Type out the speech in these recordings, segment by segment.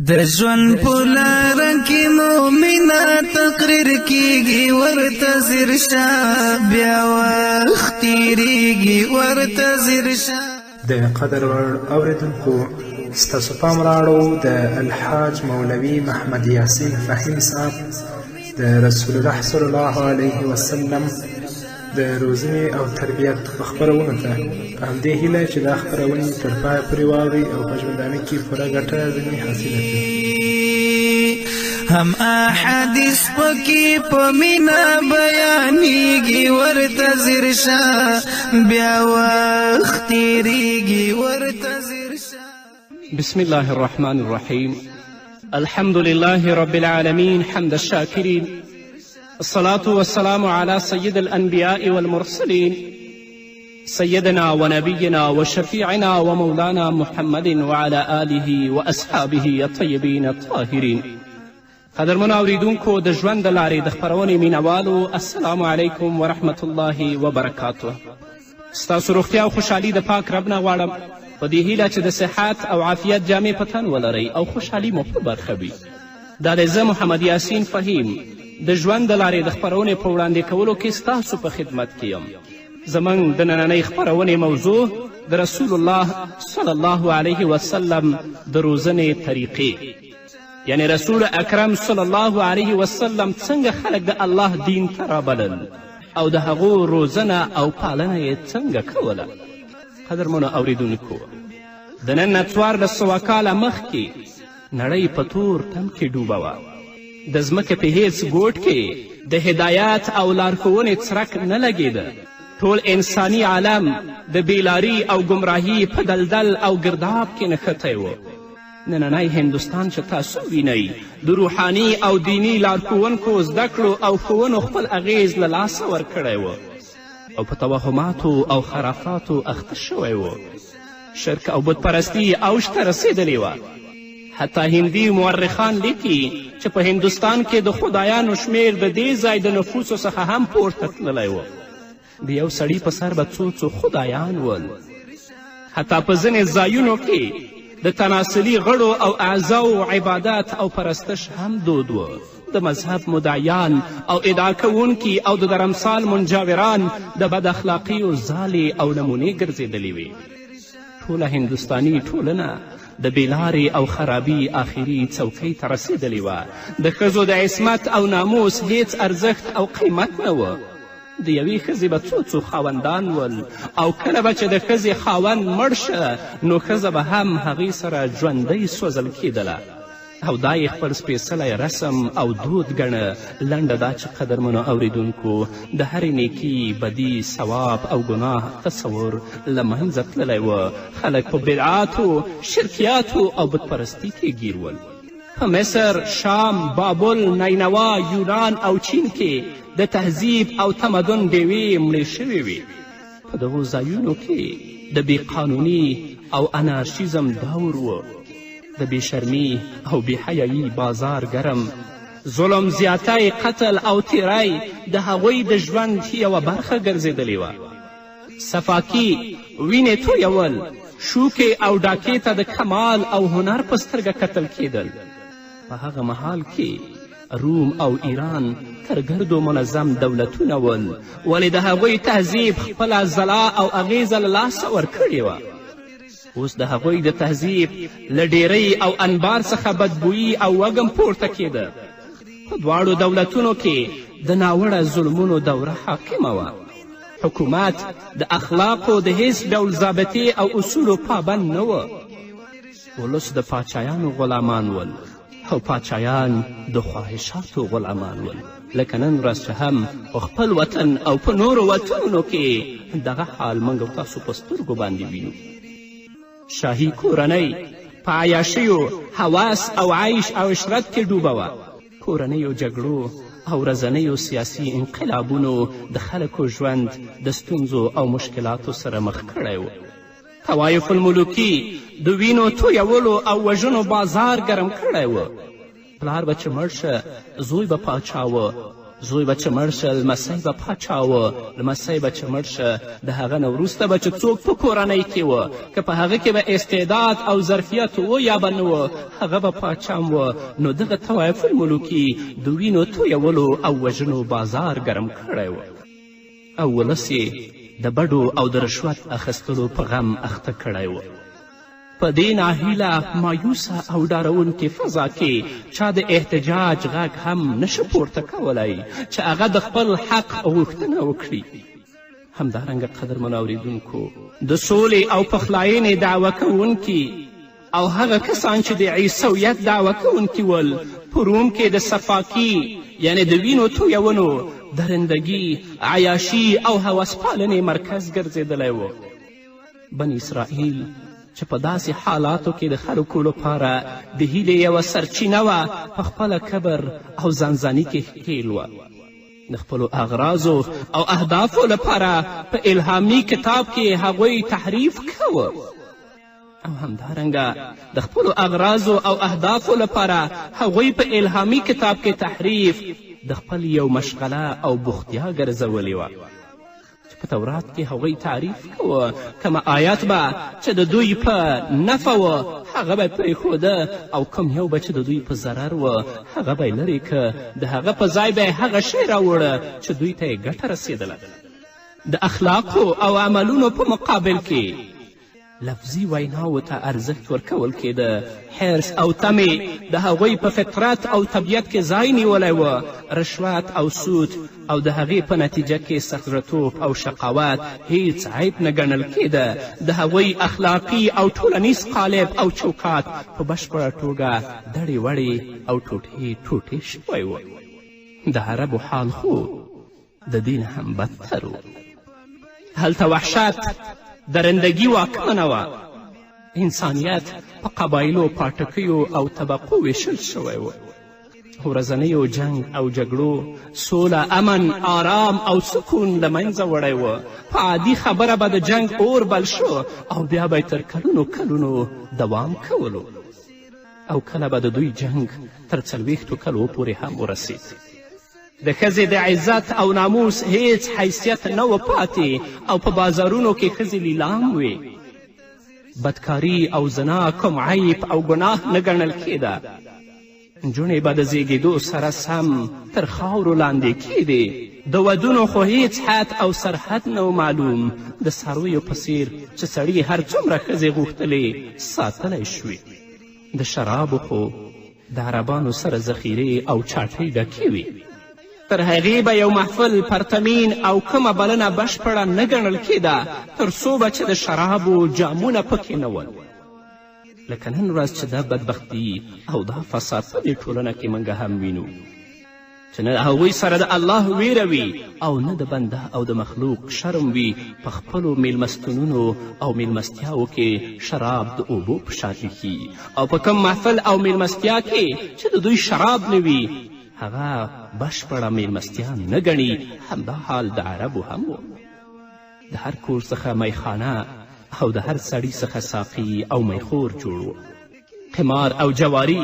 د ژوند په لاره کې مومنه تقریر کېږي ورته ځیر شه بیا وخت تېرېږي ورته ځیر شه. د قدر وړ اورېدونکو ستاسو پام راړو د الحاج مولوي محمد یاسین فهیم صاحب د رسول الله صلی الله علیه وسلم د روزنې او تربیت خپرونو ته په همدې هیله چې دا خپرونې تر پایه پورې واورئ او په ژوندانه کې پوره ګټه ځینې حاصله کړئ. هم احادیث پکې په مینه بیانېږي ورته ځیر شه بیا وخت تېرېږي ورته ځیر شه. بسم الله الرحمن الرحيم. الحمد لله رب العالمين حمد الشاكرين، الصلاة والسلام على سيد الأنبياء والمرسلين سيدنا ونبينا وشفيعنا ومولانا محمد وعلى آله وأصحابه الطيبين الطاهرين. قدرمنو اوریدونکو د ژوند د لارې د خپرونې مینوالو، السلام علیکم ورحمة الله وبرکاته. ستاسو روغتیا او خوشحالي د پاک رب نه غواړم په دې هیله چې د صحت او عافیت جامې په تن ولرئ او خوشحالي مو په برخه وي. دا دی زه محمد یاسین فهیم د ژوند د لارې د خپرونې په وړاندې کولو کې ستاسو په خدمت کې یم. زموږ د نننۍ خپرونې موضوع د رسول الله صلی الله علیه وسلم د روزنې طریقې، یعنی رسول اکرم صلی الله علیه وسلم څنګه خلک د الله دین ته رابلل او د هغو روزنه او پالنه یې څنګه کوله. قدرمنو اوریدونکو، د نن نه 1400 کاله مخکې نړۍ په تور تم کې ډوبه وه. د ځمکې په هیڅ ګوټ کې د هدایت او لارښوونې څرک نه لګېده. ټول انساني عالم د بیلاري او ګمراهي په دلدل او ګرداب کې نښتی و. نننی هندوستان چې تاسو وینئ د روحاني او دیني لارښوونکو زده کړو او ښوونو خپل اغیز له لاسه ورکړی و او په توهماتو او خرافاتو اخته شوی و. شرک او بتپرستي اوج ته رسېدلې وه. حتی هندي مورخان لیکي چې په هندوستان کې د خدایانو شمیر د دې ځای د نفوسو څخه هم پورته تللی و. د یو سړي په سر به څو خدایان ول. حتی په ځینې ځایونو کې د تناسلي غړو او اعضاو عبادت او پرستش هم دود و. د مذهب مدعیان او ادعا کوونکي او د درمسال منجاوران د بد اخلاقیو ځالې او نمونې ګرځېدلې وې. ټوله هندوستاني ټولنه د بېلارې او خرابي آخري څوکۍ ته رسېدلې وه. د ښځو د عصمت او ناموس هیڅ ارزښت او قیمت نه و. د یوې ښځې به څو خاوندان ول او کله به چې د ښځې خاوند مړ شه نو ښځه به هم هغې سره ژوندۍ سوځل کېدله او دا یې خپل سپېڅلی رسم او دود ګڼه. لنډه دا چې قدرمنو اوریدونکو، د هرې نیکي، بدي، ثواب او ګناه تصور له منځه تللی و. خلک په بدعاتو، شرکیاتو او بتپرستي کې ګیر ول. په مصر، شام، بابل، نینوا، یونان او چین کې د تهذیب او تمدن ډیوې مړې شوې وې. په دغو ځایونو کې د بېقانوني او انارشیزم دور و. د بېشرمي او بېحیایي بازار ګرم، ظلم، زیاتی، قتل او تیری د هغوی د ژوند یوه برخه ګرځېدلې وه. صفاکي، وینې تویول، شوکې او ډاکې ته د کمال او هنر په سترګه کتل کېدل. په هغه مهال کې روم او ایران تر ګردو منظم دولتونه ول، ولې د هغوی تهذیب خپله ځلا او اغیزه له لاسه ورکړې وه. اوس د هغوی د تهذیب له ډیرۍ او انبار څخه بدبویي او وږم پورته کېده. په دواړو دولتونو کې د ناوړه ظلمونو دوره حاکمه وه. حکومت د اخلاقو د هیڅ ډول ضابطې او اصولو پابند نه و. ولس د پاچایانو غلامان ول او پاچایان د خواهشاتو غلامان ول. لکه نن ورځ چې هم په خپل وطن او په نورو وطنونو کې دغه حال موږ او تاسو په سترګو باندې وینو. شاهي کورنۍ په عیاشیو، هوس او عیش او عشرت کې ډوبه وه. کورنیو جګړو او ورځنیو سیاسي انقلابونو د خلکو ژوند د ستونزو او مشکلاتو سره مخ کړی و. طوایف الملوکي د وینو تویولو او وژنو بازار ګرم کړی و. پلار به چې مړ شه زوی به پاچا و زوی به چې مړ شه لمسی به پاچا و، لمسی به چې مړ شه د هغه نه وروسته به چې څوک په کورنۍ کې و که په هغه کې به استعداد او ظرفیت و یا به نه و هغه به پاچا و. نو دغه طوایف الملوکي د وینو تویولو او وژنو بازار ګرم کړی و او ولس یې د بډو او د رشوت اخیستلو په غم اخته کړی و. په دې ناهیله مایوسه او ډارونکې فضا کې چا د احتجاج غږ هم نشه پورته کولی چې هغه د خپل حق غوښتنه وکړي. همدارنګه قدرمنو اورېدونکو د سولې او پخلاینې دعوه کوونکي او هغه کسان چې د عیسویت دعوه کوونکي ول په روم کې د صفاکي یعنی د وینو تویونو درندګي عیاشي او هوسپالنې مرکز ګرځېدلی و. بني اسرائیل چې په داسې حالاتو کې د خلکو لپاره د هیلې یوه سرچینه وه په خپله کبر او ځانځاني کې ښکېل وه. د خپلو اغراضو او اهدافو لپاره په الهامي کتاب کې هغوی تحریف کوه او همدارنګه د خپلو اغراضو او اهدافو لپاره هغوی په الهامي کتاب کې تحریف د خپل یو مشغله او بوختیا ګرځولې وه چې په تورات کې هغوی تعریف کوه. کومه آیت به چې د دوی په نفع و هغه به یې پرېښوده او کوم یو به چې د دوی په ضرر و هغه به یې لرې که د هغه په ځای به یې هغه شی راوړه چې دوی ته یې ګټه رسېدله. د اخلاقو او عملونو په مقابل کې لفظي ویناوو ته ارزښت ورکول کېده. حرص او تمې د هغوی په فطرت او طبیعت کې ځای نیولی و. رشوت او سود او د هغې په نتیجه کې سخزرتوب او شقاوت هیڅ عیب نه ګڼل کېده. د هغوی اخلاقي او ټولنیز قالب او چوکات په بشپړه توګه دړې وړې او ټوټې شوی و. د عربو حال خو د دین هم بدتر و. هلته وحشت درندګي واکمنه وه. انسانیت په قبایلو پاټکیو او طبقو ویشل شوی و. ورځنیو جنگ او جګړو سوله امن آرام او سکون له منځه وړی و. په عادي خبره به د جنگ اور بل شو او بیا به تر کلونو دوام کولو او کله به د دوی جنگ تر 40 کلو پورې هم ورسید. د ښځې د عزت او ناموس هیڅ حیثیت نه و پاتې او په بازارونو کې ښځې لیلام وې. بدکاري او زنا کوم عیب او ګناه نه ګڼل کېده. نجونې به د زیږېدو سره سم تر خاورو لاندې کېدې. د ودونو خو هیڅ حد او سرحد نه معلوم. د څارویو په څیر چې سړي هر څومره ښځې غوښتلې ساتلی شوې. د شرابو خو د عربانو سره ذخیرې او چاټۍ ډکې وې. تر هغې به یو محفل پرتمین او کومه بلنه بشپړه نه ګڼل کېده تر څو به چې د شرابو جامونه پکې نه ول. لکه نن ورځ چې دا بدبختي او دا فساد په دې ټولنه کې موږ هم وینو چې نه د هغوی سره د الله ویره وي او نه د بنده او د مخلوق شرم وي. په خپلو میلمستونونو او میلمستیاو کې شراب د اوبو په شان ایښي او په کوم محفل او میلمستیا کې چې د دوی شراب نه وي هغه بشپړه میلمستیا نه ګڼي. همدا حال د عربو هم و. د هر کور څخه میخانه او د هر سړي څخه ساقي او میخور جوړ و. قمار او جواري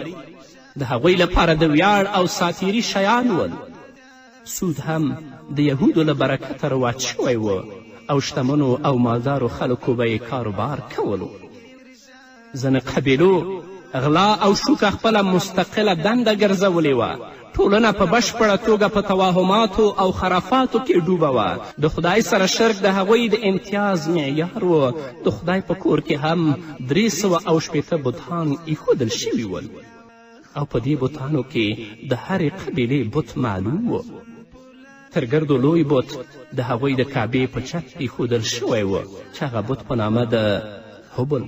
د هغوی لپاره د ویاړ او ساتیري شیان ول. سود هم د یهودو له برکته رواج شوی و او شتمنو او مالدارو خلکو به یې کاروبار کولو. ځینې قبیلو غلا او شوکه خپله مستقله دنده ګرځولې وه. ټولنه په بشپړه توګه په توهماتو او خرافاتو کې ډوبه وه. د خدای سره شرک د هغوی د امتیاز معیار و. د خدای په کور کې هم 380 بتان ایښودل شوي ول او په دې بتانو کې د هرې قبیلې بت معلوم و. تر ګردو لوی بت د هغوی د کعبې په چت ایښودل شوی و چې هغه بت په نامه د هبل.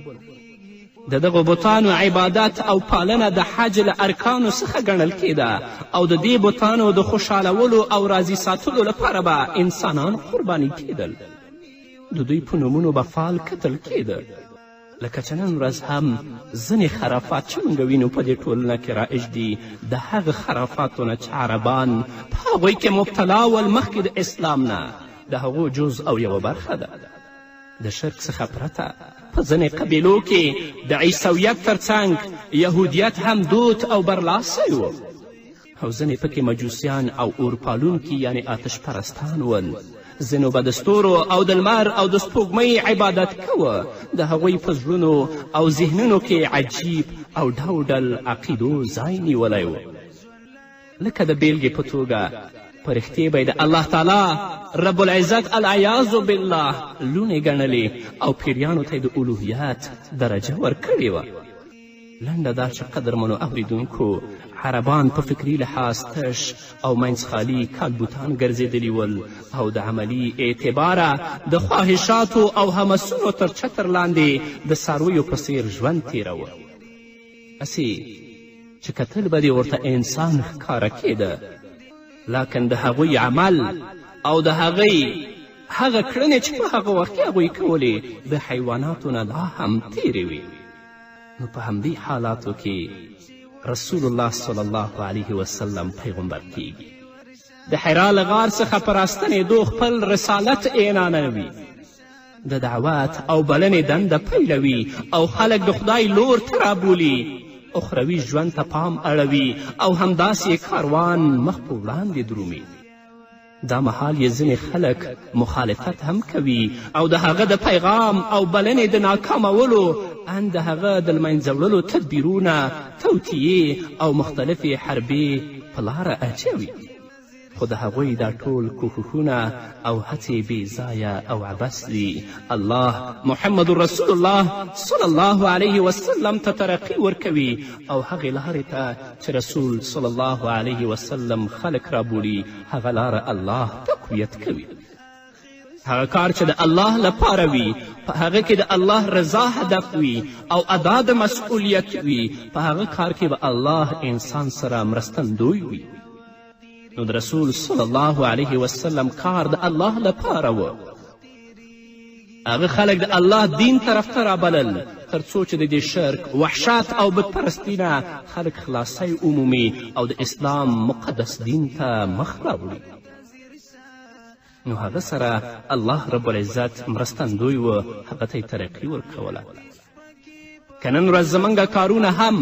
د دغو بتانو عبادت او پالنه د حج له ارکانو څخه ګڼل کېده او د دې بتانو د خوشحالولو او راضي ساتلو لپاره به انسانان قرباني کېدل. د دوی په نومونو به فال کتل کېده. لکه چې نن ورځ هم ځینې خرافات چې موږ وینو په دې ټولنه کې رایج دي د هغه خرافاتو نه چې عربان په هغوی کې مبتلا ول مخکې د اسلام نه د هغو جز او یوه برخه ده. د شرک څخه پرته په ځینې قبیلو کې د عیسویت تر څنګ یهودیت هم دود او برلاسی و. او ځینې پکې مجوسیان او اورپالونکي یعنې آتش پرستان ول. ځینو به د ستورو او د لمر او د سپوږمۍ عبادت کوه. د هغوی په زړونو او ذهنونو کې عجیب او ډول عقیدو ځای نیولی و. لکه د بیلګې په توګه په رښتې به یې د الله تعالی رب العزت العیاذ بالله لوڼې ګڼلې او پیریانو ته یې د الوهیت درجه ورکړې وه. لنډه دا چې قدرمنو اوریدونکو عربان په فکري لحاظ تش او منځخالي کالبوتان ګرځېدلي ول او د عملي اعتباره د خواهشاتو او همسونو تر چتر لاندې د څارویو په څیر ژوند تېروه. هسې چې کتل به دې ورته انسان ښکاره کېده، لکن د هغوی عمل او د هغوی هغه کړنې چې په هغه وخت کې هغوی کولې د حیواناتو نه لا هم تېرې وې. نو په همدې حالاتو کې رسول الله صلی الله علیه وسلم پیغمبر کیږي. د حرا له غار څخه په راستنېدو خپل رسالت اعلانوي، د دعوت او بلنې دنده پیلوي او خلک د خدای لور ته رابولي، اخروي ژوند ته پام اړوي او همداسې کاروان مخ په وړاندې درومي. دا مهال یې ځینې خلک مخالفت هم کوي او د هغه د پیغام او بلنې د ناکامولو ان د هغه د لمنځه وړلو تدبیرونه، توطیې او مختلفې حربې په لاره اچوي. خو د هغوی دا ټول کوښښونه او هڅې بې ځایه او عبث دي. الله محمد رسول الله صلی الله علیه وسلم ته ترقي ورکوي او هغې لارې ته چې رسول صلی الله علیه وسلم خلک رابولي هغه لاره الله تقویت کوي. هغه کار چې د الله لپاره وي په هغه کې د الله رضا هدف وي او ادا د مسئولیت وي، په هغه کار کې به الله انسان سره مرستندوی وي. نو د رسول صلی الله علیه وسلم کار د الله لپاره و. هغه خلک د الله دین طرف ته رابلل تر څو چې د دې شرک، وحشت او بتپرستي نه خلک خلاصی عمومي او د اسلام مقدس دین ته مخ راوړي. نو هغه سره الله رب العزت مرستندوی و، هغه ته یې ترقي ورکوله. که نن ورځ زموږ کارونه هم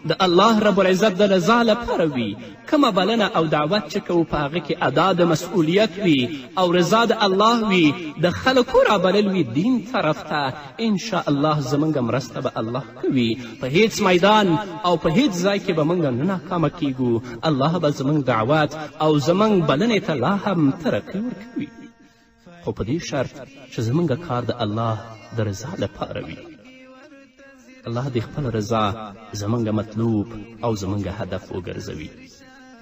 د الله رب العزت د رضا لپاره وي، کومه بلنه او دعوت چې کوو په هغه کې ادا د مسئولیت وي او رضا د الله وي، د خلکو رابلل وي دین طرف ته، انشاءالله زموږ مرسته به الله کوي. په هیڅ میدان او په هیڅ ځای کې به موږ نه ناکامه کیږو. الله به زموږ دعوت او زموږ بلنې ته لا هم ترقي ورکوي، خو په دې شرط چې زموږ کار د الله د رضا لپاره وي. الله دې خپل رضا زموږ مطلوب او زموږ هدف وګرځوي.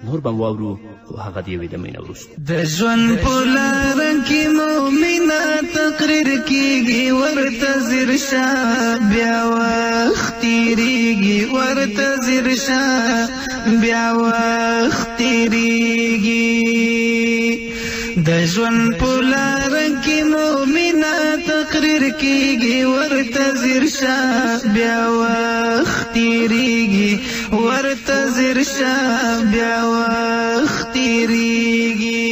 نور به واورو خو هغه د یوې دمې نه وروسته. د ژوند په لاره کې مومنه تقریر کیږي ورته ځیر شه، بیا وخت تېرېږي ورته ځیر شه، بیا وخت تېرېږي. د ژوند په لاره کې مومنه تقریر کیږي ورته ځیر شه، بیا وخت تېرېږي ورته ځیر شه، بیا وخت تېرېږي.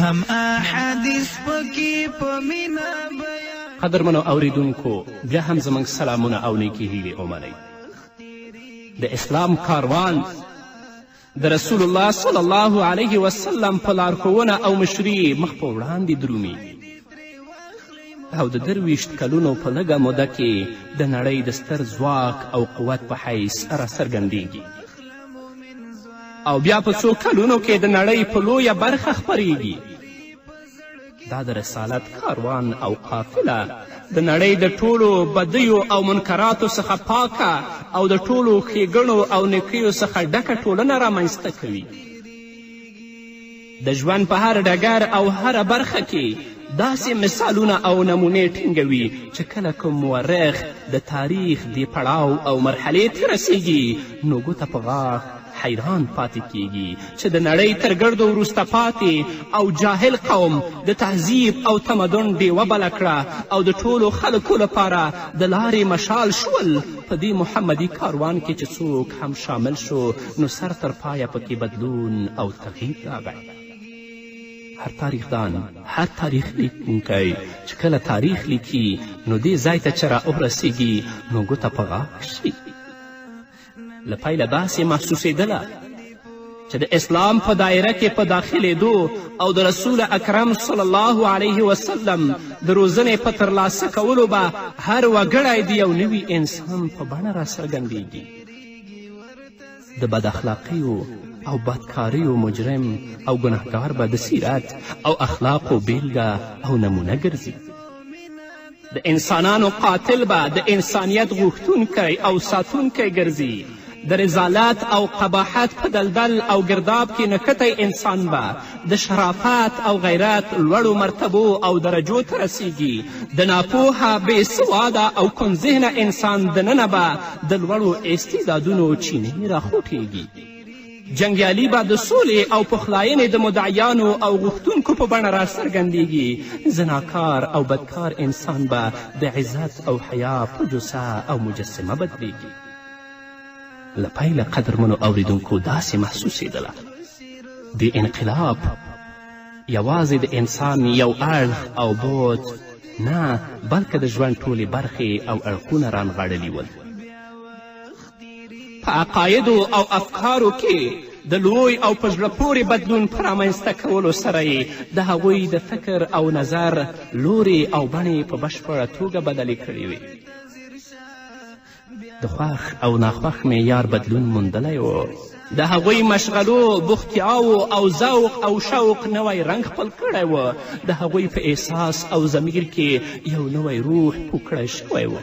هم احادیث پکې په مینه بیان. قدرمنو اوریدونکو، بیا هم زموږ سلامونه او نیکې هیلې ومنئ. د اسلام کاروان د رسول الله صلی الله علیه وسلم په لارښوونه او مشري مخ په وړاندې درومي او د 23 کلونو په لږه موده کې د نړۍ د ستر ځواک او قوت په حیث راڅرګندیږي او بیا په څو کلونو کې د نړۍ په لویه برخه خپریږي. دا د رسالت کاروان او قافله د نړۍ د ټولو بدیو او منکراتو څخه پاکه او د ټولو ښېګڼو او نیکیو څخه ډکه ټولنه رامنځته کوي. د ژوند په هر ډګر او هره برخه کې داسې مثالونه او نمونې ټینګوي چې کله کوم مورخ د تاریخ دې پړاو او مرحلې ته رسیږي نو ګوته په غاښ حیران پاتې کیږي چې د نړۍ تر ګردو وروسته پاتې او جاهل قوم د تهذیب او تمدن ډیوه بله کړه او د ټولو خلکو لپاره د لارې مشال شول. په دې محمدي کاروان کې چې څوک هم شامل شو نو سر تر پایه پکې بدلون او تغییر راغی. هر تاریخدان، هر تاریخ لیکونکی چې کله تاریخ لیکي نو دې ځای ته چې را ورسیږي نو ګوته په غاښ شي. له پیله داسې محسوسېدله چې د اسلام په دایره کې په داخلېدو او د رسول اکرم صلی الله علیه وسلم د روزنې په ترلاسه کولو به هر وګړی د یو نوي انسان په بڼه راڅرګندېږي. د بد اخلاقیو او بدکاریو مجرم او ګنهګار به د سیرت او اخلاقو بیلګه او نمونه ګرځي. د انسانانو قاتل به د انسانیت غوښتونکی او ساتونکی ګرځي. د رضالت او قباحت په دلدل او گرداب کې نښتی انسان به د شرافت او غیرت لوړو مرتبو او درجو ته رسیږي. د ناپوهه بې سواده او کمذهنه انسان دننه به د لوړو استعدادونو چینې راخوټېږي. جنګیالي به د سولې او پخلاینې د مدعیانو او غوښتونکو په بڼه راڅرګندېږي. زناکار او بدکار انسان به د عزت او حیا په جثه او مجسمه بدلیږي. له پیله قدرمنو اوریدونکو داسې محسوسېدله د انقلاب یوازې د انسان یو اړخ او بود نه، بلکې د ژوند ټولې برخې او اړخونه رانغاړلي ول. په عقایدو او افکارو کې د لوی او په زړه پورې بدلون په رامنځته کولو سره یې د هغوی د فکر او نظر لورې او بڼې په بشپړه توګه بدلې کړې وې. د خوښ او ناخوښ معیار بدلون موندلی و. د هغوی مشغلو بوختیاو او ذوق او شوق نوی رنګ خپل کړی و. د هغوی په احساس او ضمیر کې یو نوی روح پوکړی شوی و.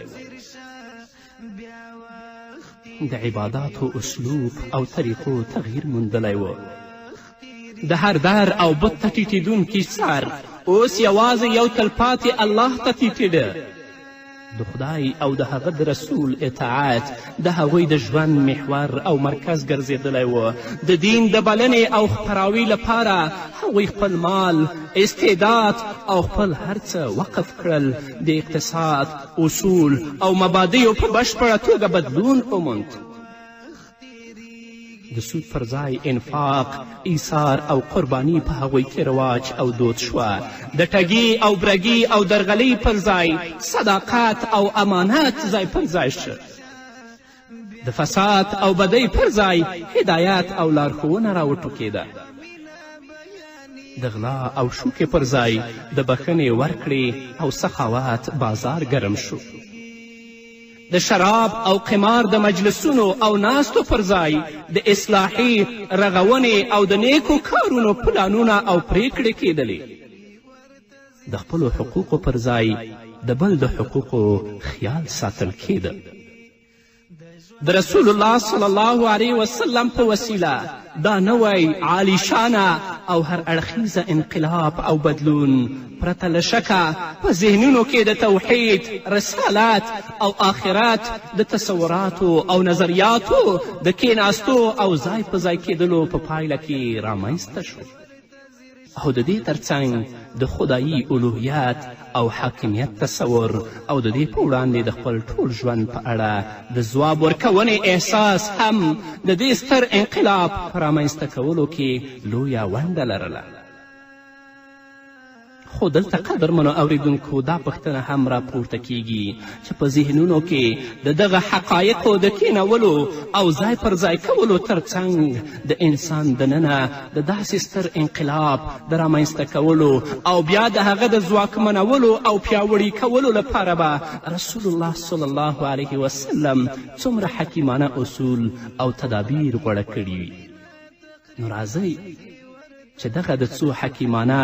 د عباداتو اسلوب او طریقو تغییر موندلی و. د هر در او بت ته ټیټېدونکي سر اوس یوازې یو تلپاتې الله ته ټیټېده. د خدای او د هغه د رسول اطاعت د هغوی د ژوند محور او مرکز ګرځېدلی و. د دین د بلنې او خپراوي لپاره هغوی خپل مال، استعداد او خپل هر څه وقف کړل. د اقتصاد اصول او مبادیو په بشپړه توګه بدلون وموند. د سود پر ځای انفاق، ایثار او قربانی په هغوی کې رواج او دود شوه. د ټګي او برګي او درغلۍ پر ځای صداقت او امانت ځای پر ځای شه. د فساد او بدۍ پر ځای هدایت او لارښوونه راوټوکېده. د غلا او شوکې پر ځای د بښنې ورکړې او سخاوت بازار ګرم شو. د شراب او قمار د مجلسونو او ناستو پر ځای د اصلاحي رغونې او د نیکو کارونو پلانونه او پریکړې کېدلې. د خپلو حقوقو پر ځای د بل د حقوقو خیال ساتل کېده. د رسول الله صلی الله علیه وسلم په وسیله دا نوی عالیشانه او هر اړخیزه انقلاب او بدلون پرته له شکه په ذهنونو کې د توحید، رسالت او آخرت د تصوراتو او نظریاتو د کیناستو او ځای په ځای کېدلو په پایله کې رامنځته شو. او د دې ترڅنګ د خدایي الوهیت او حاکمیت تصور او د دې په وړاندې د خپل ټول ژوند په اړه د ځواب ورکونې احساس هم د دې ستر انقلاب په رامنځته کولو کې لویه ونډه لرله. خو دلته قدرمنو اوریدونکو دا پوښتنه هم راپورته کیږي چې په ذهنونو کې د دغه حقایقو د کینولو او ځای پر ځای کولو ترڅنګ د انسان دننه د داسې ستر انقلاب د رامنځته کولو او بیا د هغه د ځواکمنولو او پیاوړي کولو لپاره به رسول الله صلی الله علیه وسلم څومره حکیمانه اصول او تدابیر غوره کړي وي. نو راځئ چې دغه د څو حکیمانه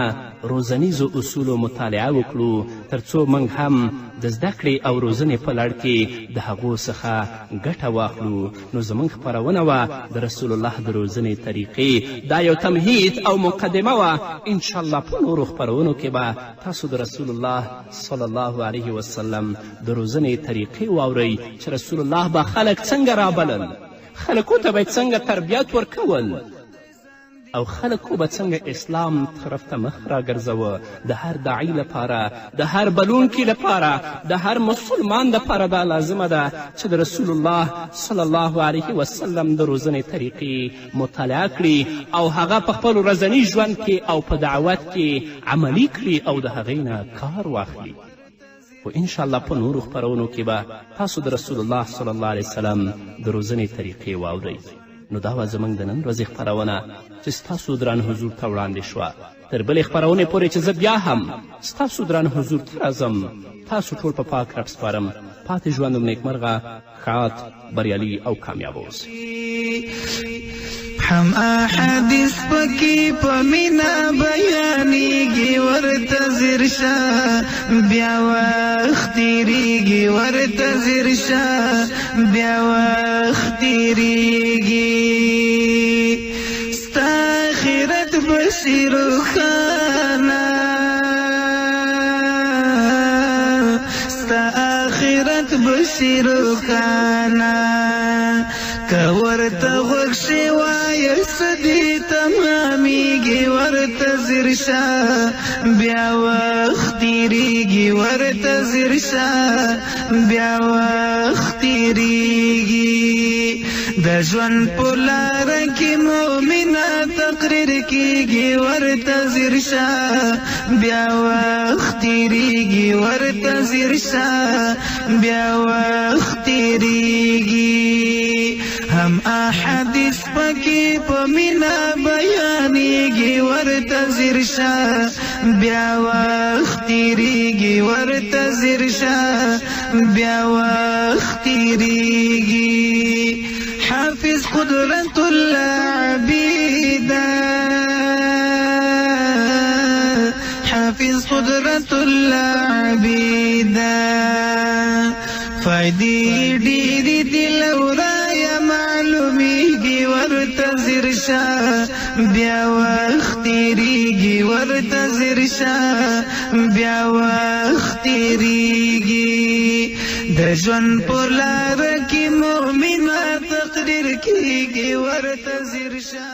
روزنیزو اصولو مطالعه وکړو تر څو موږ هم د زده کړې او روزنې په لړ کې د هغو څخه ګټه واخلو. نو زموږ خپرونه وه د رسول الله د روزنې طریقې. دا یو تمهید او مقدمه وه. انشاءالله په نورو خپرونو کې به تاسو د رسول الله صلی الله علیه وسلم د روزنې طریقې واورئ چې رسول الله به خلک څنګه رابلل، خلکو ته به څنګه تربیت ورکول او خلکو به څنګه اسلام طرف ته مخ راګرځوه. د هر داعی لپاره، د هر بلونکي لپاره، د هر مسلمان لپاره دا لازمه ده چې د رسول الله صلی الله علیه وسلم د روزنې طریقې مطالعه کړي او هغه په خپل ورځني ژوند کې او په دعوت کې عملي کړي او د هغې نه کار واخلي. خو انشاءالله په نورو خپرونو کې به تاسو د رسول الله صلی الله علیه وسلم د روزنې طریقې واورئ. نو دا وه زموږ د نن ورځې خپرونه چې ستاسو دران حضور ته وړاندې شوه. تر بلې خپرونې پورې چې زه بیا هم ستاسو دران حضور ته راځم، تاسو ټول په پاک رب سپارم. پاتې ژوند مو نیکمرغه، ښاد، بریالي او کامیاب اوسئ. هم احادیث پکې په مینا بیانېږي، ورته ځیر شه بیا وخت تېرېږي، ورته ځیر شه بیا وخت تېرېږي. ستا آخرت به شي روښانه، ستا آخرت به شي روښانه. که ورته غوږ شي وایست دې تمامیږي، ورته ځیر شه بیا وخت تېرېږي، ورته ځیر شه بیا وخت تېرېږي. د ژوند په لاره کې مؤمنه تقریر کېږي، ورته ځیر شه بیا وخت تېرېږي، ورته ځیر شه بیا وخت تېرېږي. هم احادیث پکې په مینا بیانېږي، ورته ځیر شه بیا وخت تېرېږي، ورته ځیر شه بیا وخت تېرېږي. حافظ قدرت الله عبیده، حافظ قدرت الله عبیده. فائدې ډېرې دي لورایه معلومیږي، ورته ځیر شه بیا وخت تېرېږي، ورته ځیر شه بیا وخت تېرېږي. د ژوند په لاره کې مؤمنه تقریر کېږي، ورته ځیر شه